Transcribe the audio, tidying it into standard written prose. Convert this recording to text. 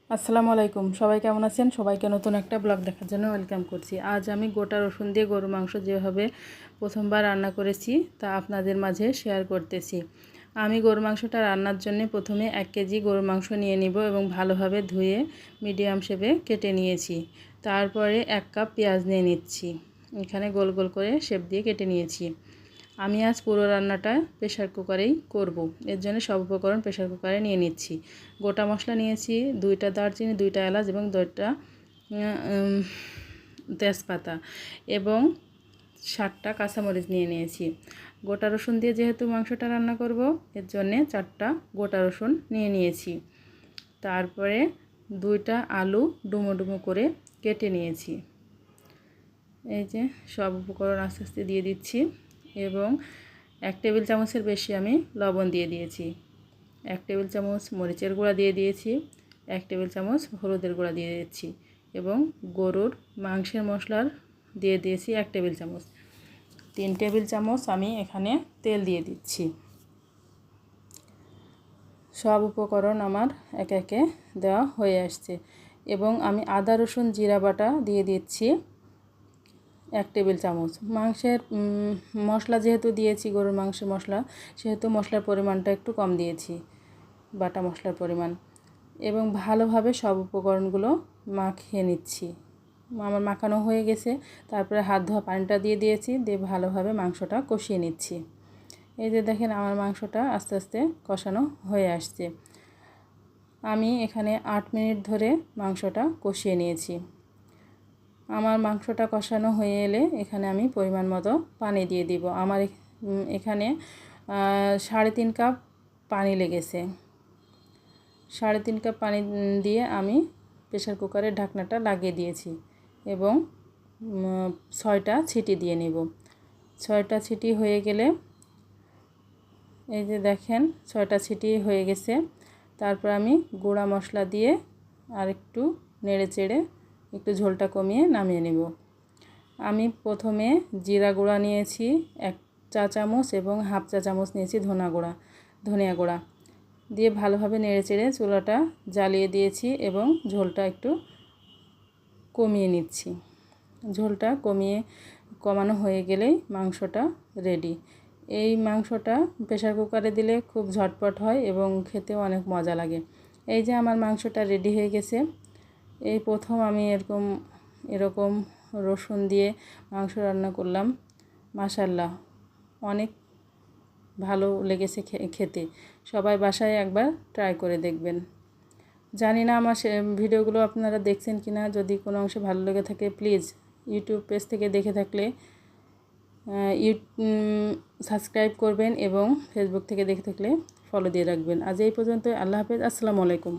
আসসালামু আলাইকুম, সবাই কেমন আছেন? সবাইকে নতুন একটা ব্লগ দেখার জন্য ওয়েলকাম করছি। আজ আমি গোটা রসুন দিয়ে গরুর মাংস যেভাবে প্রথমবার রান্না করেছি তা আপনাদের মাঝে শেয়ার করতেছি। আমি গরুর মাংসটা রান্নার জন্য প্রথমে 1 কেজি গরুর মাংস নিয়ে নিব এবং ভালোভাবে ধুয়ে মিডিয়াম শেপে কেটে নিয়েছি। তারপরে 1 কাপ পেঁয়াজ নিয়ে নিচ্ছি, এখানে গোল গোল করে শেপ দিয়ে কেটে নিয়েছি। আমি আজ পুরো রান্নাটা প্রেসার কুকারেই করব, এর জন্য সব উপকরণ প্রেসার কুকারে নিয়ে নিচ্ছি। গোটা মশলা নিয়েছি 2টা দারচিনি, 2টা এলাচ এবং 2টা তেজপাতা এবং 7টা কাঁচামরিচ নিয়ে নিয়েছি। গোটা রসুন দিয়ে যেহেতু মাংসটা রান্না করব, এর জন্যে 4টা গোটা রসুন নিয়ে নিয়েছি। তারপরে 2টা আলু ডুমো ডুমো করে কেটে নিয়েছি। এই যে সব উপকরণ আস্তে আস্তে দিয়ে দিচ্ছি এবং 1 টেবিল চামচের বেশি আমি লবণ দিয়ে দিয়েছি। 1 টেবিল চামচ মরিচের গুঁড়া দিয়ে দিয়েছি, 1 টেবিল চামচ হলুদের গুঁড়া দিয়ে দিচ্ছি এবং গরুর মাংসের মশলার দিয়ে দিয়েছি 1 টেবিল চামচ। 3 টেবিল চামচ আমি এখানে তেল দিয়ে দিচ্ছি। সব উপকরণ আমার একে একে দেওয়া হয়ে আসছে এবং আমি আদা রসুন জিরা বাটা দিয়ে দিচ্ছি 1 টেবিল চামচ। মাংসের মশলা যেহেতু দিয়েছি, গরুর মাংসের মশলা, সেহেতু মশলার পরিমাণটা একটু কম দিয়েছি, বাটা মশলার পরিমাণ। এবং ভালোভাবে সব উপকরণগুলো মাখিয়ে নিচ্ছি। আমার মাখানো হয়ে গেছে, তারপরে হাত ধোয়া পানিটা দিয়ে দিয়েছি, দিয়ে ভালোভাবে মাংসটা কষিয়ে নিচ্ছি। এই যে দেখেন আমার মাংসটা আস্তে আস্তে কষানো হয়ে আসছে। আমি এখানে 8 মিনিট ধরে মাংসটা কষিয়ে নিয়েছি। আমার মাংসটা কষানো হয়ে এলে এখানে আমি পরিমাণ মতো পানি দিয়ে দিব। আমার এখানে 3.5 কাপ পানি লেগেছে। 3.5 কাপ পানি দিয়ে আমি প্রেসার কুকারের ঢাকনাটা লাগিয়ে দিয়েছি এবং 6টা সিটি দিয়ে নেব। 6টা সিটি হয়ে গেলে, এই যে দেখেন 6টা সিটি হয়ে গেছে, তারপর আমি গুঁড়া মশলা দিয়ে আর একটু নেড়ে চেড়ে একটু ঝোলটা কমিয়ে নামিয়ে নেব। আমি প্রথমে জিরা গুঁড়া নিয়েছি 1 চা চামচ এবং হাফ চা চামচ নিয়েছি ধনিয়া গুঁড়া দিয়ে ভালোভাবে নেড়ে চেড়ে চুলাটা জ্বালিয়ে দিয়েছি এবং ঝোলটা একটু কমিয়ে নিচ্ছি। ঝোলটা কমানো হয়ে গেলেই মাংসটা রেডি। এই মাংসটা প্রেসার কুকারে দিলে খুব ঝটপট হয় এবং খেতেও অনেক মজা লাগে। এই যে আমার মাংসটা রেডি হয়ে গেছে। এই প্রথম আমি এরকম রসুন দিয়ে মাংস রান্না করলাম। মাশাআল্লাহ, অনেক ভালো লেগেছে খেতে। সবাই বাসায় একবার ট্রাই করে দেখবেন। জানি না আমার ভিডিওগুলো আপনারা দেখছেন কিনা, যদি কোনো অংশে ভালো লেগে থাকে প্লিজ ইউটিউব পেজ থেকে দেখে থাকলে সাবস্ক্রাইব করবেন এবং ফেসবুক থেকে দেখে থাকলে ফলো দিয়ে রাখবেন। আজ এই পর্যন্ত। আল্লাহ হাফেজ। আসসালামু আলাইকুম।